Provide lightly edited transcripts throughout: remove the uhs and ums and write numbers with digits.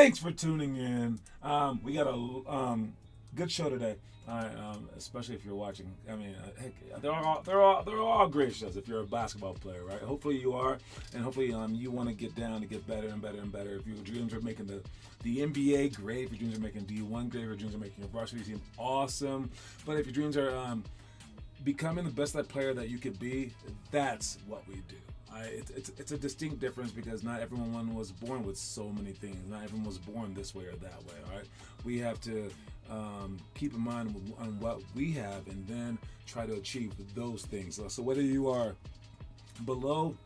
Thanks for tuning in. We got a good show today. Especially if you're watching. I mean, heck, they're all great shows. If you're a basketball player, right? Hopefully you are, and hopefully you want to get down to get better and better and better. If your dreams are making the NBA, great. If your dreams are making D1, great. If your dreams are making your varsity team, awesome. But if your dreams are becoming the best player that you could be, that's what we do. It's a distinct difference because not everyone was born with so many things. Not everyone was born this way or that way. All right, we have to keep in mind on what we have and then try to achieve those things. So whether you are below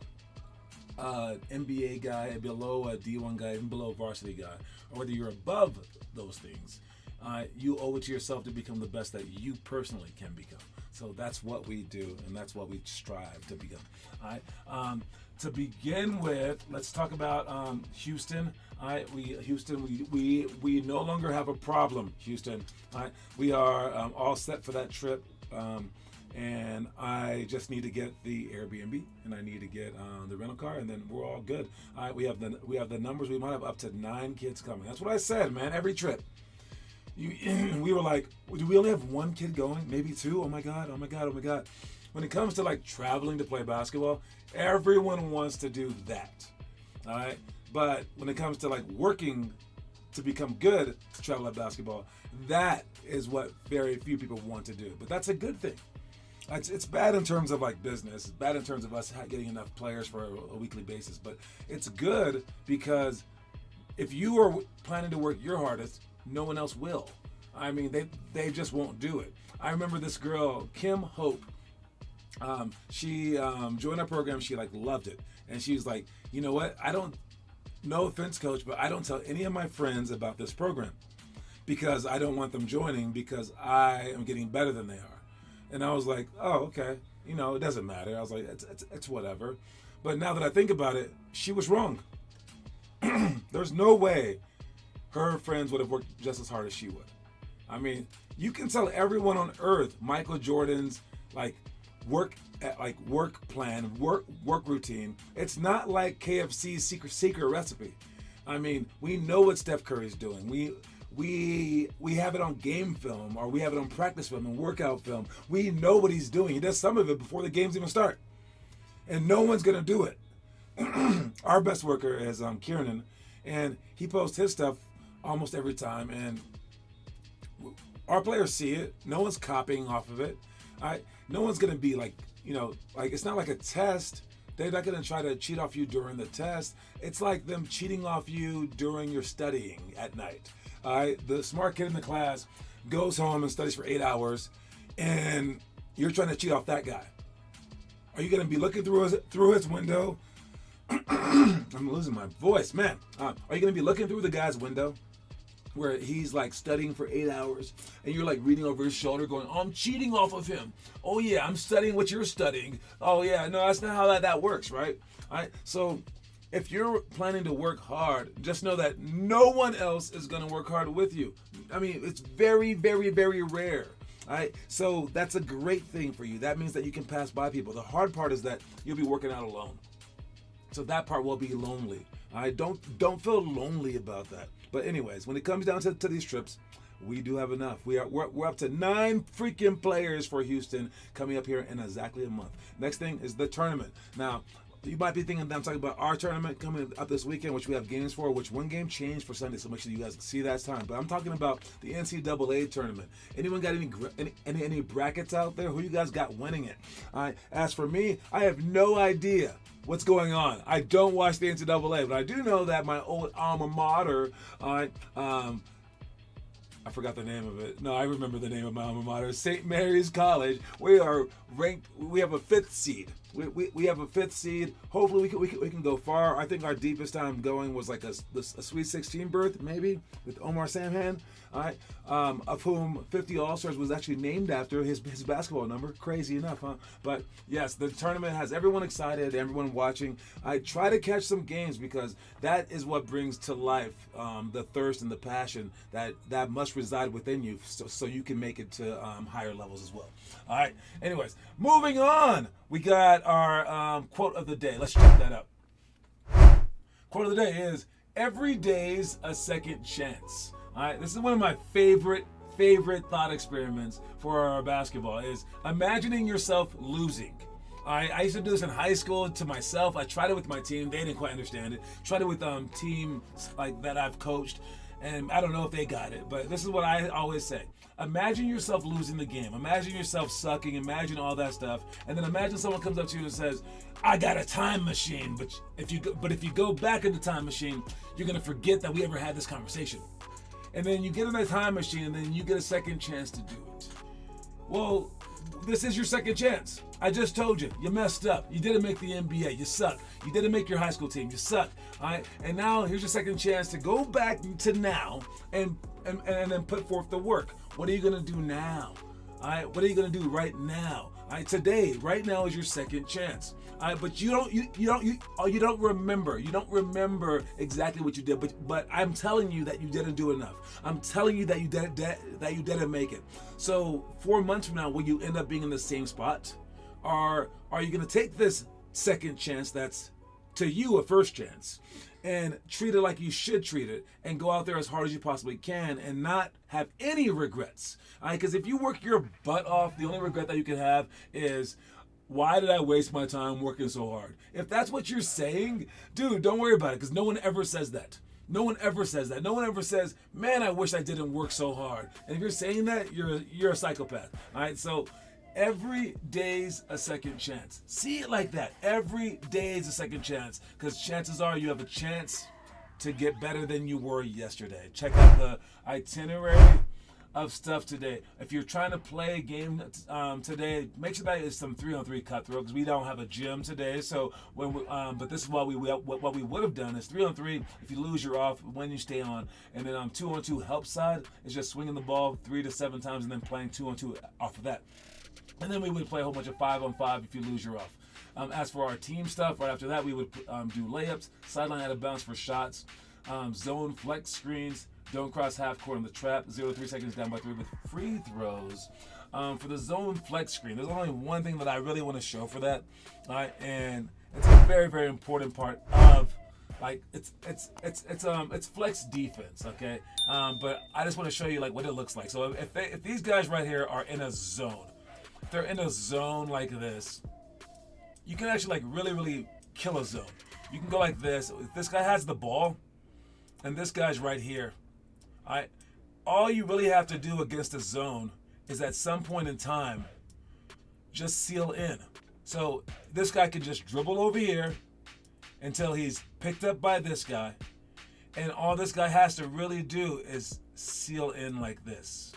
NBA guy, below a D1 guy, even below varsity guy, or whether you're above those things, you owe it to yourself to become the best that you personally can become. So that's what we do, and that's what we strive to become. All right. To begin with, let's talk about Houston. All right. We no longer have a problem, Houston. All right. We are all set for that trip, and I just need to get the Airbnb, and I need to get the rental car, and then we're all good. All right. We have the numbers. We might have up to 9 kids coming. That's what I said, man. Every trip. We were like, do we only have 1 kid going? Maybe 2? Oh my God. When it comes to like traveling to play basketball, everyone wants to do that. All right. But when it comes to like working to become good to travel at basketball, that is what very few people want to do. But that's a good thing. It's bad in terms of like business. It's bad in terms of us getting enough players for a weekly basis. But it's good because if you are planning to work your hardest, no one else will. I mean, they just won't do it. I remember this girl, Kim Hope. She joined our program. She like loved it, and she was like, you know what? No offense, coach, but I don't tell any of my friends about this program because I don't want them joining because I am getting better than they are. And I was like, oh, okay. It doesn't matter. I was like, it's whatever. But now that I think about it, she was wrong. There's no way her friends would have worked just as hard as she would. I mean, you can tell everyone on earth Michael Jordan's work plan, work routine. It's not like KFC's secret recipe. I mean, we know what Steph Curry's doing. We have it on game film, or we have it on practice film and workout film. We know what he's doing. He does some of it before the games even start, and no one's gonna do it. Our best worker is Kieran, and he posts his stuff almost every time, and our players see it. No one's copying off of it. No one's gonna be like it's not like a test. They're not gonna try to cheat off you during the test. It's like them cheating off you during your studying at night. The smart kid in the class goes home and studies for 8 hours, and you're trying to cheat off that guy. Are you gonna be looking through his window? I'm losing my voice, man. Are you gonna be looking through the guy's window where he's like studying for 8 hours and you're like reading over his shoulder going, oh, I'm cheating off of him. Oh yeah, I'm studying what you're studying. Oh yeah, no, that's not how that works, right? All right. So if you're planning to work hard, just know that no one else is gonna work hard with you. I mean, it's very, very, very rare. All right, so that's a great thing for you. That means that you can pass by people. The hard part is that you'll be working out alone. So that part will be lonely. All right, don't feel lonely about that. But anyways, when it comes down to these trips, we do have enough. We're up to 9 freaking players for Houston coming up here in exactly a month. Next thing is the tournament. Now, you might be thinking that I'm talking about our tournament coming up this weekend, which we have games for, which one game changed for Sunday, so make sure you guys see that time. But I'm talking about the NCAA tournament. Anyone got any brackets out there? Who you guys got winning it? As for me, I have no idea what's going on. I don't watch the NCAA, but I do know that my old alma mater, I forgot the name of it. No, I remember the name of my alma mater, St. Mary's College. We are ranked. We have a 5th seed. We have a 5th seed. Hopefully we can go far. I think our deepest time going was like a Sweet 16 berth, maybe, with Omar Samhan. All right, of whom 50 All-Stars was actually named after his basketball number. Crazy enough, huh? But yes, the tournament has everyone excited, everyone watching. I try to catch some games because that is what brings to life the thirst and the passion that must reside within you, so you can make it to higher levels as well. All right. Anyways, moving on. We got our quote of the day. Let's check that out. Quote of the day is, every day's a second chance. All right, this is one of my favorite thought experiments for our basketball is imagining yourself losing. I used to do this in high school to myself. I tried it with my team. They didn't quite understand it. Tried it with teams like that I've coached, and I don't know if they got it, but this is what I always say. Imagine yourself losing the game. Imagine yourself sucking. Imagine all that stuff, and then imagine someone comes up to you and says, "I got a time machine." But if you go back in the time machine, you're gonna forget that we ever had this conversation. And then you get in that time machine, and then you get a second chance to do it. Well, this is your second chance. I just told you, you messed up. You didn't make the NBA. You suck. You didn't make your high school team. You suck. All right. And now here's your second chance to go back to now and then put forth the work. What are you gonna do now? All right. What are you gonna do right now? All right. Today, right now is your second chance. All right. But you don't remember. You don't remember exactly what you did. But I'm telling you that you didn't do enough. I'm telling you that you didn't make it. So 4 months from now, will you end up being in the same spot? Or are you going to take this second chance that's to you a first chance and treat it like you should treat it and go out there as hard as you possibly can and not have any regrets? Because if you work your butt off, the only regret that you can have is, why did I waste my time working so hard? If that's what you're saying, dude, don't worry about it, because no one ever says that. No one ever says that. No one ever says, man, I wish I didn't work so hard. And if you're saying that, you're a psychopath. All right, so every day's a second chance. See it like that. Every day is a second chance, because chances are you have a chance to get better than you were yesterday. Check out the itinerary of stuff today. If you're trying to play a game today, make sure that it's some 3-on-3 cutthroat, because we don't have a gym today. So but this is what we would have done is 3-on-3. If you lose, you're off. When you stay on, and then 2-on-2 help side is just swinging the ball 3 to 7 times and then playing 2-on-2 off of that. And then we would play a whole bunch of 5-on-5. If you lose, you're off. As for our team stuff, right after that, we would do layups, sideline out of bounds for shots, zone flex screens, don't cross half court on the trap, 0 to 3 seconds down by 3 with free throws. For the zone flex screen, there's only one thing that I really want to show for that, right? And it's a very, very important part of, like, it's flex defense, okay? But I just want to show you like what it looks like. So if these guys right here are in a zone, if they're in a zone like this, you can actually like really, really kill a zone. You can go like this. If this guy has the ball, and this guy's right here, all you really have to do against a zone is at some point in time just seal in. So this guy can just dribble over here until he's picked up by this guy, and all this guy has to really do is seal in like this,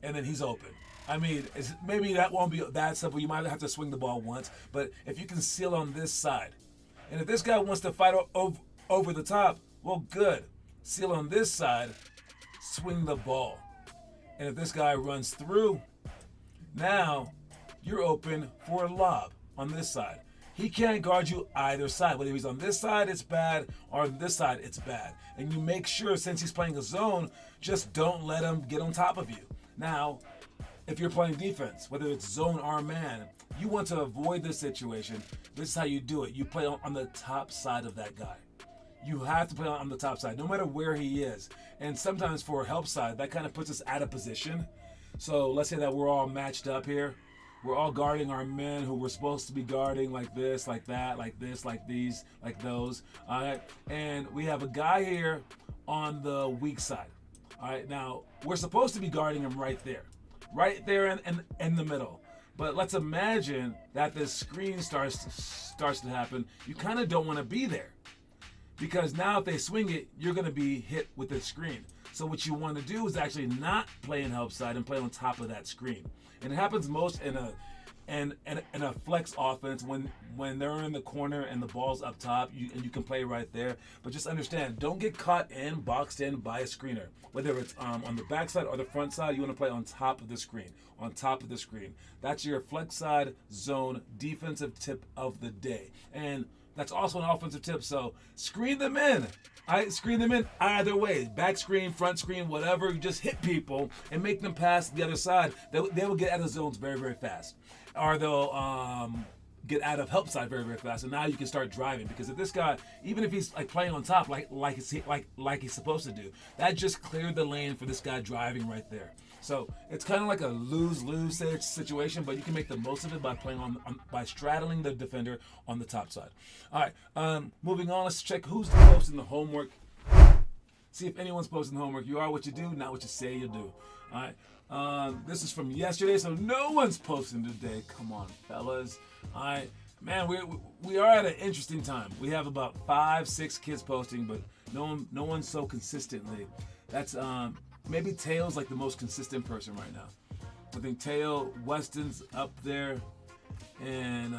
and then he's open. I mean, maybe that won't be that simple. You might have to swing the ball once, but if you can seal on this side, and if this guy wants to fight over the top, well, good. Seal on this side, swing the ball. And if this guy runs through, now you're open for a lob on this side. He can't guard you either side. Whether he's on this side, it's bad, or on this side, it's bad. And you make sure, since he's playing a zone, just don't let him get on top of you. Now, if you're playing defense, whether it's zone or man, you want to avoid this situation. This is how you do it. You play on the top side of that guy. You have to play on the top side, no matter where he is. And sometimes for a help side, that kind of puts us out of position. So let's say that we're all matched up here. We're all guarding our men who we're supposed to be guarding, like this, like that, like this, like these, like those. All right. And we have a guy here on the weak side. All right. Now, we're supposed to be guarding him right there in the middle. But let's imagine that this screen starts to happen. You kind of don't want to be there, because now if they swing it, you're going to be hit with the screen. So what you want to do is actually not play in help side and play on top of that screen. And it happens most in a flex offense when they're in the corner and the ball's up top, and you can play right there. But just understand, don't get caught in, boxed in by a screener. Whether it's on the backside or the front side, you want to play on top of the screen. On top of the screen. That's your flex side zone defensive tip of the day. And that's also an offensive tip. So screen them in. Screen them in either way. Back screen, front screen, whatever. You just hit people and make them pass the other side. They will get out of zones very, very fast. Or get out of help side very, very fast, and now you can start driving. Because if this guy, even if he's like playing on top, like he's supposed to do, that just cleared the lane for this guy driving right there. So it's kind of like a lose-lose situation, but you can make the most of it by playing by straddling the defender on the top side. All right, moving on. Let's check who's posting the homework. See if anyone's posting homework. You are what you do, not what you say you do. All right. This is from yesterday, so no one's posting today. Come on, fellas. All right. Man, we are at an interesting time. We have about 5-6 kids posting, but no one's so consistently. That's maybe Tayl's like the most consistent person right now. I think Tail, Weston's up there, and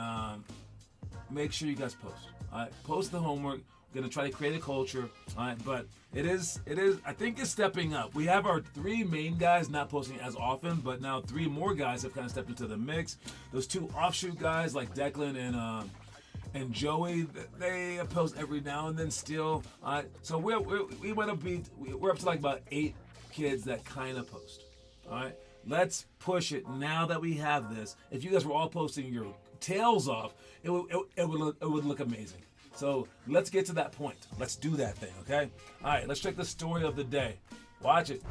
make sure you guys post. All right, post the homework. We're gonna try to create a culture. All right, but it is. I think it's stepping up. We have our 3 main guys not posting as often, but now 3 more guys have kind of stepped into the mix. Those 2 offshoot guys like Declan and Joey, they post every now and then still. So we're up to like about 8 kids that kind of post. All right, let's push it now that we have this. If you guys were all posting your tails off, it would look amazing. So let's get to that point. Let's do that thing, okay? All right, let's check the story of the day. Watch it.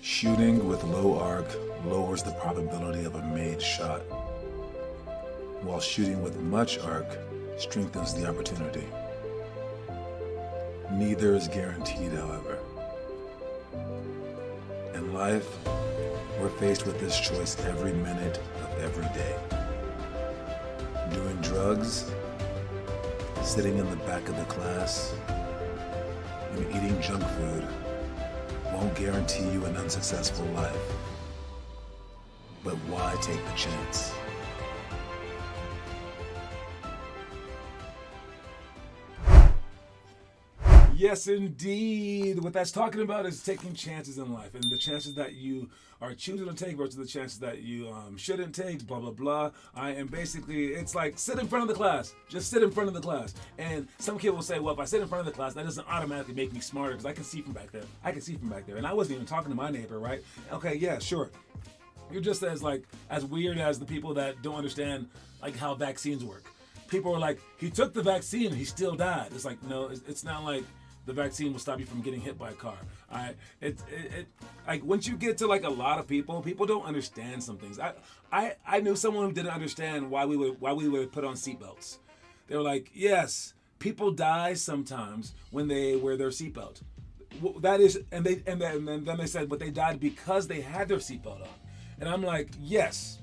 Shooting with low arc lowers the probability of a made shot, while shooting with much arc strengthens the opportunity. Neither is guaranteed, however. In life, we're faced with this choice every minute of every day. Doing drugs, sitting in the back of the class, and eating junk food won't guarantee you an unsuccessful life. But why take the chance? Yes, indeed. What that's talking about is taking chances in life, and the chances that you are choosing to take versus the chances that you shouldn't take, blah, blah, blah. And basically, it's like sit in front of the class. Just sit in front of the class. And some kid will say, well, if I sit in front of the class, that doesn't automatically make me smarter because I can see from back there. And I wasn't even talking to my neighbor, right? Okay, yeah, sure. You're just as weird as the people that don't understand like how vaccines work. People are like, he took the vaccine and he still died. It's like, no, it's not like the vaccine will stop you from getting hit by a car. All right, like once you get to like a lot of people don't understand some things. I knew someone who didn't understand why we would put on seatbelts. They were like, yes, people die sometimes when they wear their seatbelt. That is, and then they said, but they died because they had their seatbelt on. And I'm like, yes,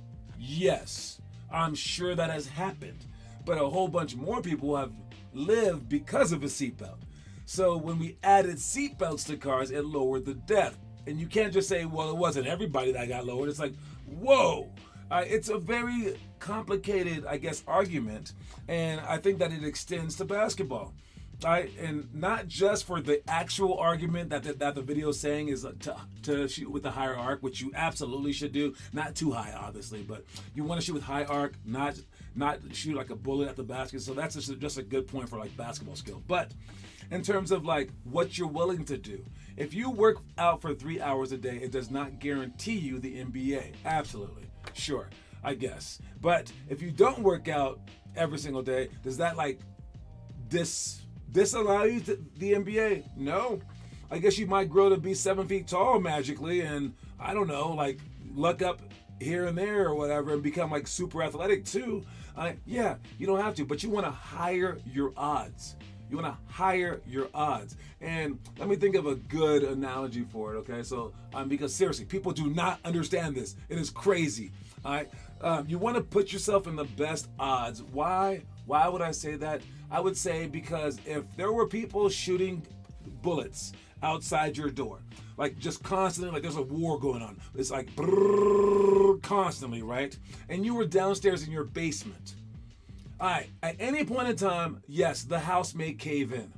I'm sure that has happened, but a whole bunch more people have lived because of a seatbelt. So when we added seatbelts to cars, it lowered the death. And you can't just say, well, it wasn't everybody that got lowered. It's like, whoa. It's a very complicated, I guess, argument. And I think that it extends to basketball. And not just for the actual argument that the video is saying is to shoot with the higher arc, which you absolutely should do. Not too high, obviously, but you want to shoot with high arc, not shoot like a bullet at the basket. So that's just a good point for like basketball skill. But in terms of like what you're willing to do, if you work out for 3 hours a day, it does not guarantee you the NBA. Absolutely, sure, I guess. But if you don't work out every single day, does that like disallow you to the NBA? No. I guess you might grow to be 7 feet tall magically, and I don't know, like luck up here and there or whatever, and become like super athletic too. Yeah, you don't have to, but you want to higher your odds. And let me think of a good analogy for it, okay? So, because seriously, people do not understand this. It is crazy, all right? You want to put yourself in the best odds. Why? Why would I say that? I would say because if there were people shooting bullets outside your door, like just constantly, like there's a war going on. It's like brrr, constantly, right? And you were downstairs in your basement. All right, at any point in time, yes, the house may cave in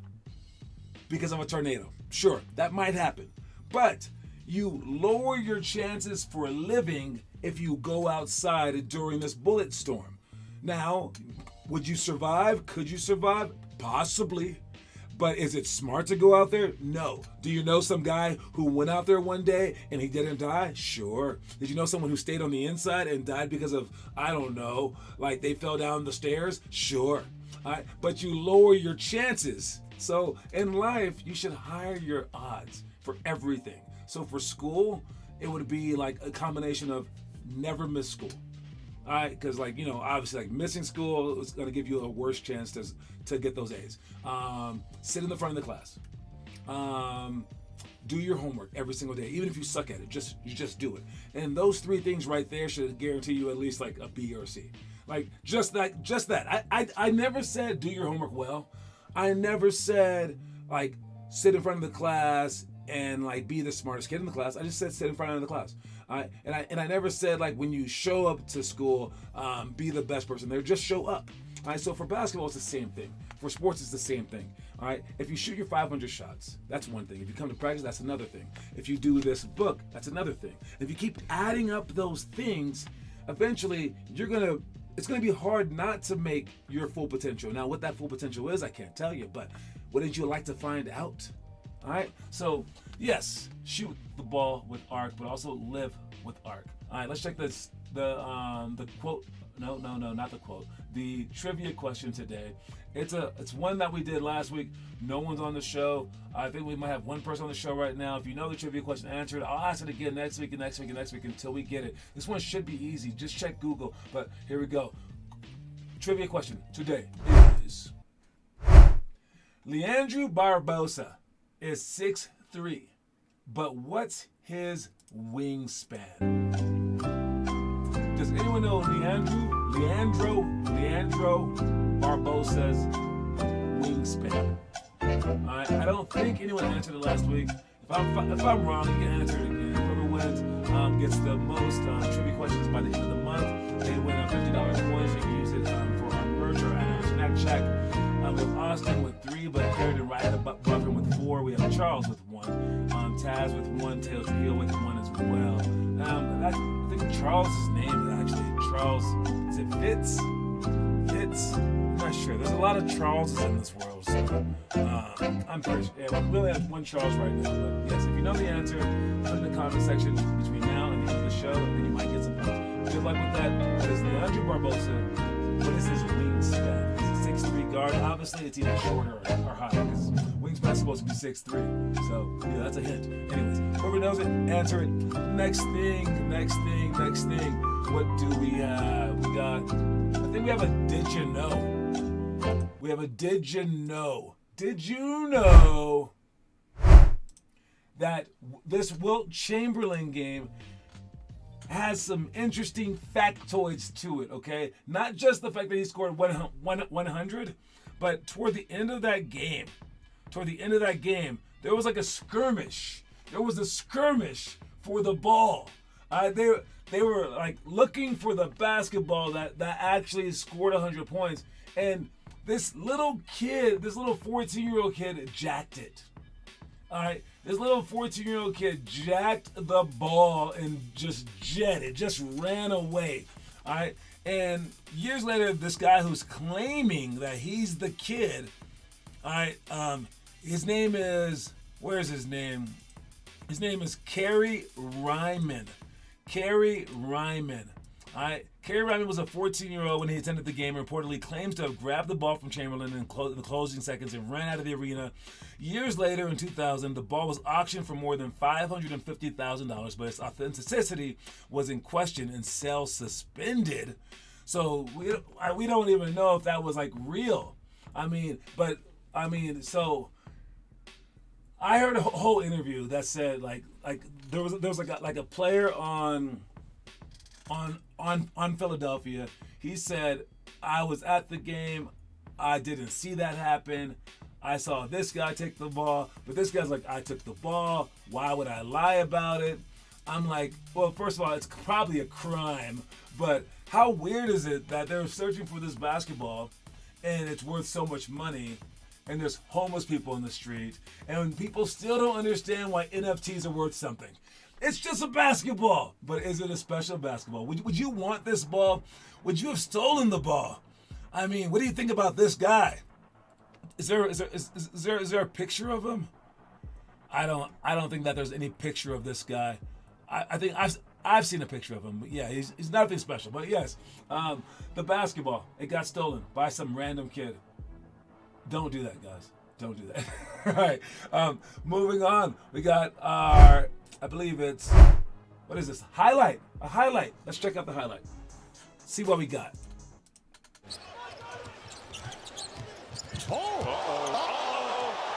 because of a tornado. Sure, that might happen. But you lower your chances for living if you go outside during this bullet storm. Now, would you survive? Could you survive? Possibly. But is it smart to go out there? No. Do you know some guy who went out there one day and he didn't die? Sure. Did you know someone who stayed on the inside and died because of, I don't know, like they fell down the stairs? Sure. But you lower your chances. So in life, you should higher your odds for everything. So for school, it would be like a combination of never miss school. All right, because obviously, like missing school is going to give you a worse chance to get those A's. Sit in the front of the class. Do your homework every single day, even if you suck at it. You just do it. And those three things right there should guarantee you at least like a B or a C. Like just that. I never said do your homework well. I never said like sit in front of the class and like be the smartest kid in the class. I just said sit in front of the class. And I never said like when you show up to school, be the best person there. Just show up. All right. So for basketball, it's the same thing. For sports, it's the same thing. All right. If you shoot your 500 shots, that's one thing. If you come to practice, that's another thing. If you do this book, that's another thing. If you keep adding up those things, eventually it's gonna be hard not to make your full potential. Now, what that full potential is, I can't tell you. But wouldn't you like to find out? All right. So yes, shoot the ball with arc, but also live with arc. All right. Let's check this. The quote. No, not the quote. The trivia question today. It's one that we did last week. No one's on the show. I think we might have one person on the show right now. If you know the trivia question, answer it. I'll ask it again next week and next week and next week until we get it. This one should be easy. Just check Google. But here we go. Trivia question today is: Leandro Barbosa is 6'3", but what's his wingspan? Does anyone know Leandro Barbosa's wingspan? I don't think anyone answered it last week. If I'm wrong, you can answer it again. Whoever wins gets the most trivia questions by the end of the month. They win $50 coins. You can use it for our merch or at our snack shack. We have Austin with 3, but Aaron and Ryan above him with 4. We have Charles with 1, Taz with 1, Taylor Trujillo with 1 as well. I think Charles' name is actually Charles. Is it Fitz? I'm not sure. There's a lot of Charleses in this world, so I'm pretty sure. Yeah, we really have one Charles right now. But yes, if you know the answer, put it in the comment section between now and the end of the show, and then you might get some points. Good luck with that. What is Leandro Barbosa? What is his wingspan? Is it 6'3" guard? Obviously, it's either shorter or higher because wingspan's supposed to be 6'3". So yeah, that's a hint. Anyways, whoever knows it, answer it. Next thing. What do we have? I think we have a did you know? We have a did you know? Did you know that this Wilt Chamberlain game has some interesting factoids to it, okay? Not just the fact that he scored 100, but toward the end of that game, there was like a skirmish. There was a skirmish for the ball. They were like looking for the basketball that actually scored 100 points. And this little 14-year-old kid jacked it. All right, this little 14-year-old kid jacked the ball and just ran away. All right, and years later, this guy who's claiming that he's the kid, all right, his name is, where's his name? His name is Kerry Ryman. Kerry Ryman. All right. Kerry Ryman was a 14-year-old when he attended the game and reportedly claims to have grabbed the ball from Chamberlain in the closing seconds and ran out of the arena. Years later, in 2000, the ball was auctioned for more than $550,000, but its authenticity was in question and sales suspended. So we don't even know if that was like real. So I heard a whole interview that said like there was like a player on Philadelphia. He said, I was at the game, I didn't see that happen. I saw this guy take the ball, but this guy's like, I took the ball. Why would I lie about it? I'm like, well, first of all, it's probably a crime, but how weird is it that they're searching for this basketball and it's worth so much money and there's homeless people in the street and people still don't understand why NFTs are worth something. It's just a basketball, but is it a special basketball? Would you want this ball? Would you have stolen the ball? I mean, what do you think about this guy? Is there a picture of him? I don't think that there's any picture of this guy. I think I've seen a picture of him. But yeah, he's nothing special. But yes, the basketball, it got stolen by some random kid. Don't do that, guys. Don't do that. All right. Moving on, we got our, I believe it's, what is this? Highlight. A highlight. Let's check out the highlight. See what we got.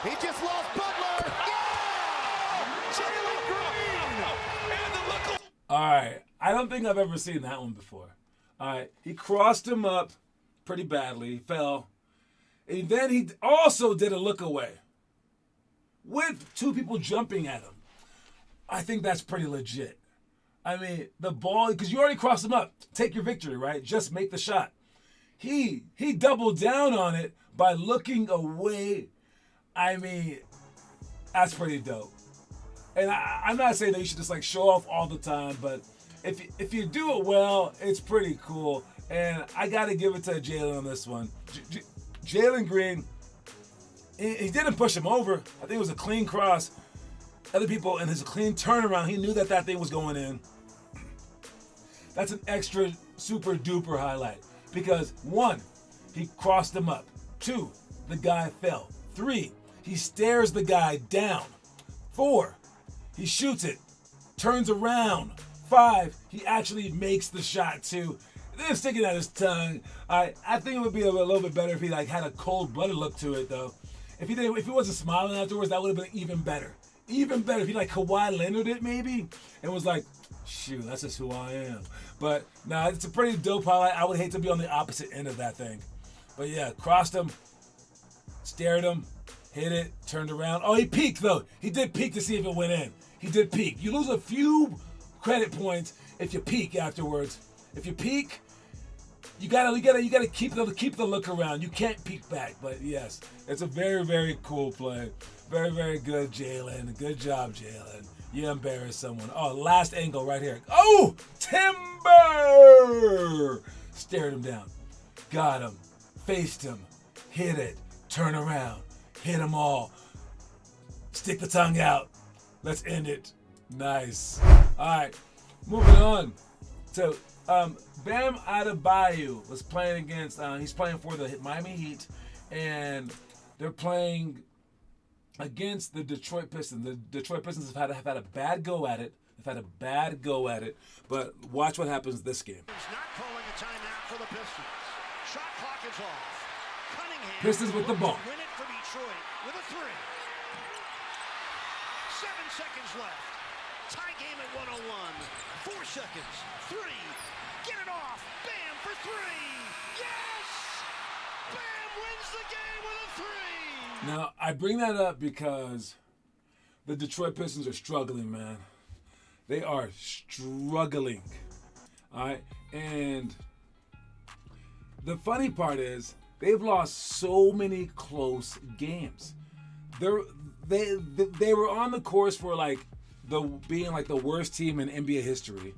He just lost Butler. Yeah! Jalen Green! And the look. All right. I don't think I've ever seen that one before. All right. He crossed him up pretty badly. He fell. And then he also did a look away with two people jumping at him. I think that's pretty legit. I mean, the ball, because you already crossed him up. Take your victory, right? Just make the shot. He doubled down on it by looking away. I mean, that's pretty dope. And I'm not saying that you should just like show off all the time, but if you do it well, it's pretty cool. And I got to give it to Jalen on this one. Jalen Green, he didn't push him over. I think it was a clean cross. Other people, and his clean turnaround, he knew that thing was going in. That's an extra super duper highlight. Because 1, he crossed him up. 2, the guy fell. 3, he stares the guy down. 4, he shoots it, turns around. 5, he actually makes the shot too. Then sticking out his tongue. I think it would be a little bit better if he like had a cold-blooded look to it though. If he wasn't smiling afterwards, that would have been even better. Even better if he like Kawhi Leonard it maybe and was like, shoot, that's just who I am. But nah, it's a pretty dope highlight. I would hate to be on the opposite end of that thing. But yeah, crossed him, stared him, hit it, turned around. Oh, he peeked though. He did peek to see if it went in. He did peek. You lose a few credit points if you peek afterwards. If you peek, you gotta keep the look around. You can't peek back. But yes, it's a very, very cool play. Very, very good, Jalen. Good job, Jalen. You embarrassed someone. Oh, last angle right here. Oh, Timber! Stared him down. Got him. Faced him. Hit it. Turn around. Hit them all. Stick the tongue out. Let's end it. Nice. All right. Moving on. So, Bam Adebayo was playing against, he's playing for the Miami Heat, and they're playing against the Detroit Pistons. The Detroit Pistons have had a bad go at it. But watch what happens this game. He's not calling a timeout for the Pistons. Shot clock is off. Cunningham Pistons with the ball. Win it for Detroit with a 3. 7 seconds left. Tie game at 101. 4 seconds. 3. Get it off. Bam for 3. Yes! Bam wins the game with a 3. Now, I bring that up because the Detroit Pistons are struggling, man. They are struggling. All right? And the funny part is they've lost so many close games. They were on the course for being like the worst team in NBA history,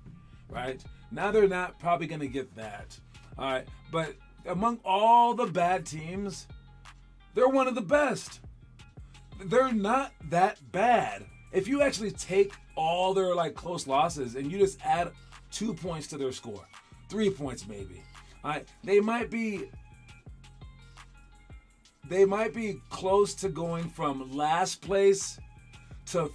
right? Now they're not probably going to get that. All right? But among all the bad teams, they're one of the best. They're not that bad. If you actually take all their close losses and you just add 2 points to their score, 3 points maybe, all right, they might be close to going from last place to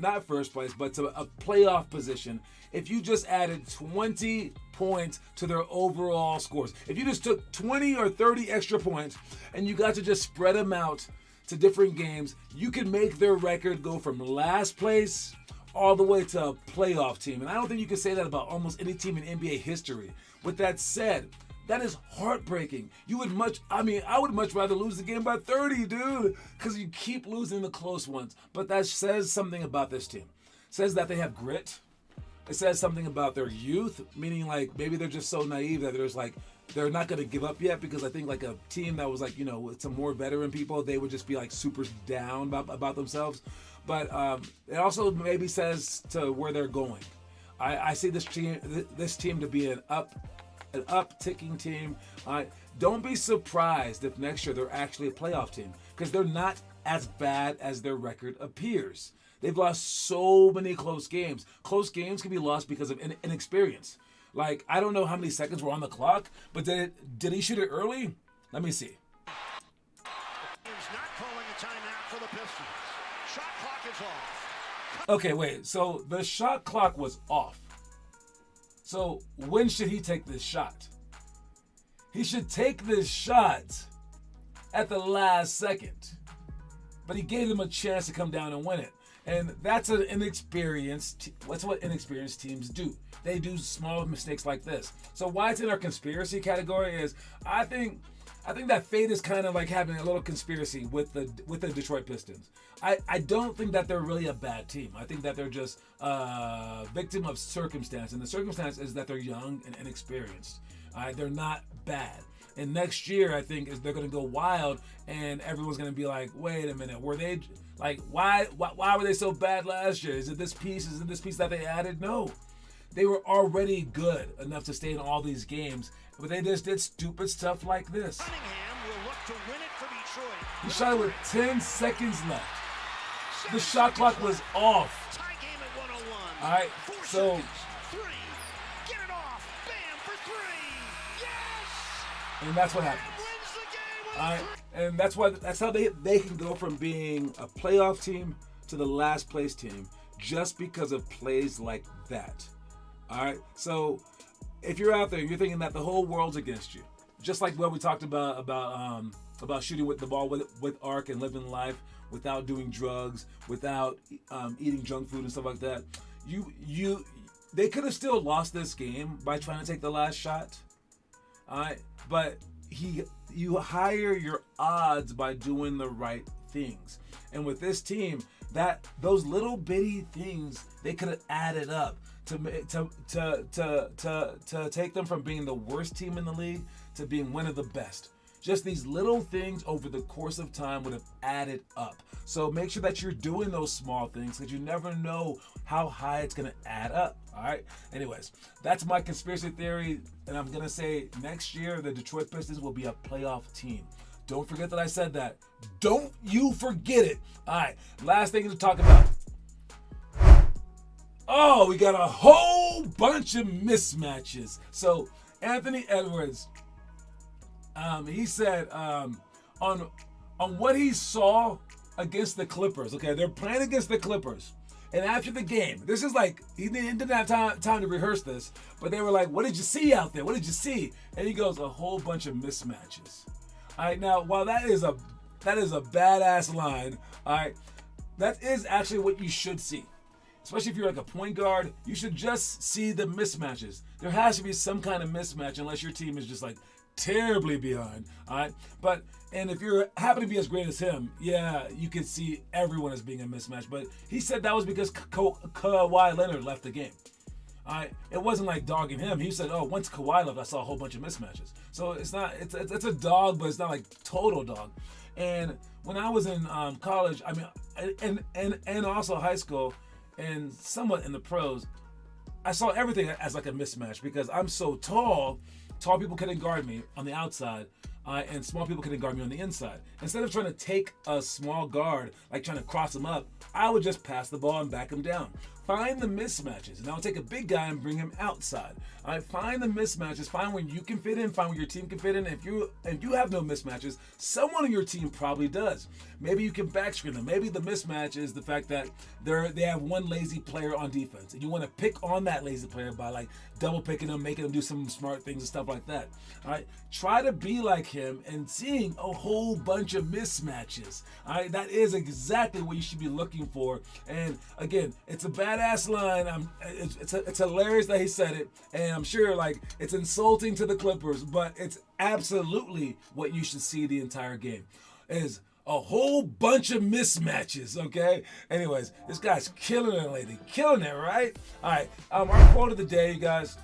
not first place, but to a playoff position if you just added 20 points to their overall scores. If you just took 20 or 30 extra points and you got to just spread them out to different games, you can make their record go from last place all the way to a playoff team. And I don't think you can say that about almost any team in NBA history. With that said, that is heartbreaking. I would much rather lose the game by 30, dude, because you keep losing the close ones. But that says something about this team. It says that they have grit. It says something about their youth, meaning maybe they're just so naive that they're not going to give up yet, because I think a team that was with some more veteran people, they would just be super down about themselves. But it also maybe says to where they're going. I see this team to be an upticking team. don't be surprised if next year they're actually a playoff team, because they're not as bad as their record appears. They've lost so many close games. Close games can be lost because of inexperience. Like, I don't know how many seconds were on the clock, but did he shoot it early? Let me see. He's not calling a timeout for the Pistons. Shot clock is off. Okay, wait. So the shot clock was off. So when should he take this shot? He should take this shot at the last second. But he gave them a chance to come down and win it. And that's an inexperienced. That's what inexperienced teams do. They do small mistakes like this. So why it's in our conspiracy category is I think that fate is kind of like having a little conspiracy with the Detroit Pistons. I don't think that they're really a bad team. I think that they're just a victim of circumstance, and the circumstance is that they're young and inexperienced. They're not bad. And next year, I think they're going to go wild, and everyone's going to be like, "Wait a minute, were they like why were they so bad last year? Is it this piece? Is it this piece that they added?" No, they were already good enough to stay in all these games, but they just did stupid stuff like this. Cunningham will look to win it for Detroit. He shot it with 10 seconds left. The shot clock was off. Tie game at 101. All right, 4 so seconds. 3. Get it off. Bam for 3. Yes! and that's what happens. Wins the game with All a right, three. and that's how they can go from being a playoff team to the last place team just because of plays like that. All right, so if you're out there, you're thinking that the whole world's against you, just like what we talked about shooting with the ball with arc and living life without doing drugs, without eating junk food and stuff like that. They could have still lost this game by trying to take the last shot. All right, but you higher your odds by doing the right things. And with this team, those little bitty things, they could have added up to take them from being the worst team in the league to being one of the best. Just these little things over the course of time would have added up. So make sure that you're doing those small things, because you never know how high it's going to add up. All right. Anyways, that's my conspiracy theory. And I'm going to say next year, the Detroit Pistons will be a playoff team. Don't forget that I said that. Don't you forget it. All right. Last thing to talk about. Oh, we got a whole bunch of mismatches. So Anthony Edwards, he said on what he saw against the Clippers. Okay, they're playing against the Clippers, and after the game, this is like he didn't have time to rehearse this, but they were like, "What did you see out there? What did you see?" And he goes, "A whole bunch of mismatches." All right, now while that is a badass line, all right, that is actually what you should see. Especially if you're like a point guard, you should just see the mismatches. There has to be some kind of mismatch unless your team is just like terribly behind. All right, and if you happen to be as great as him, yeah, you can see everyone as being a mismatch. But he said that was because Kawhi Leonard left the game. All right, it wasn't like dogging him. He said, "Oh, once Kawhi left, I saw a whole bunch of mismatches." So it's a dog, but it's not like total dog. And when I was in college, I mean, and also high school, and somewhat in the pros, I saw everything as like a mismatch because I'm so tall. Tall people couldn't guard me on the outside, and small people couldn't guard me on the inside. Instead of trying to take a small guard, like trying to cross him up, I would just pass the ball and back him down. Find the mismatches, and I'll take a big guy and bring him outside. Find the mismatches. Find where you can fit in. Find where your team can fit in. If you have no mismatches, someone on your team probably does. Maybe you can backscreen them. Maybe the mismatch is the fact that they have one lazy player on defense, and you want to pick on that lazy player by like double picking them, making them do some smart things and stuff like that. All right, try to be like him and seeing a whole bunch of mismatches. All right, that is exactly what you should be looking for. And again, it's a badass line. It's hilarious that he said it, and I'm sure like it's insulting to the Clippers, but it's absolutely what you should see the entire game is a whole bunch of mismatches. Okay. Anyways, this guy's killing it lately, killing it, right? All right. Our quote of the day, you guys,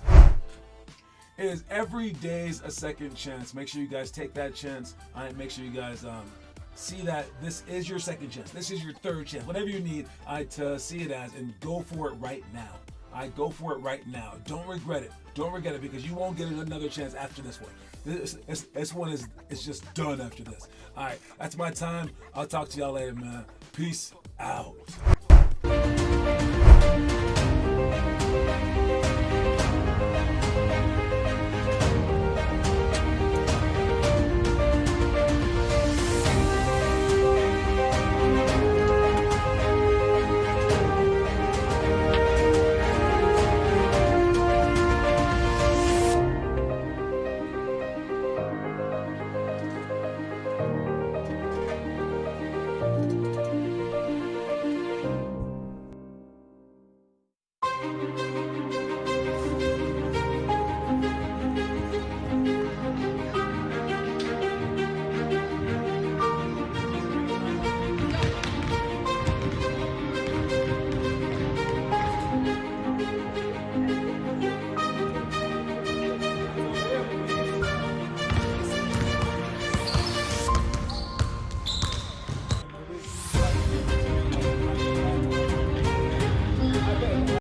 is every day's a second chance. Make sure you guys take that chance. All right. Make sure you guys see that this is your second chance. This is your third chance. Whatever you need to see it as, and go for it right now. All right, go for it right now. Don't regret it. Don't regret it, because you won't get another chance after this one. This one is just done after this. All right, that's my time. I'll talk to y'all later, man. Peace out.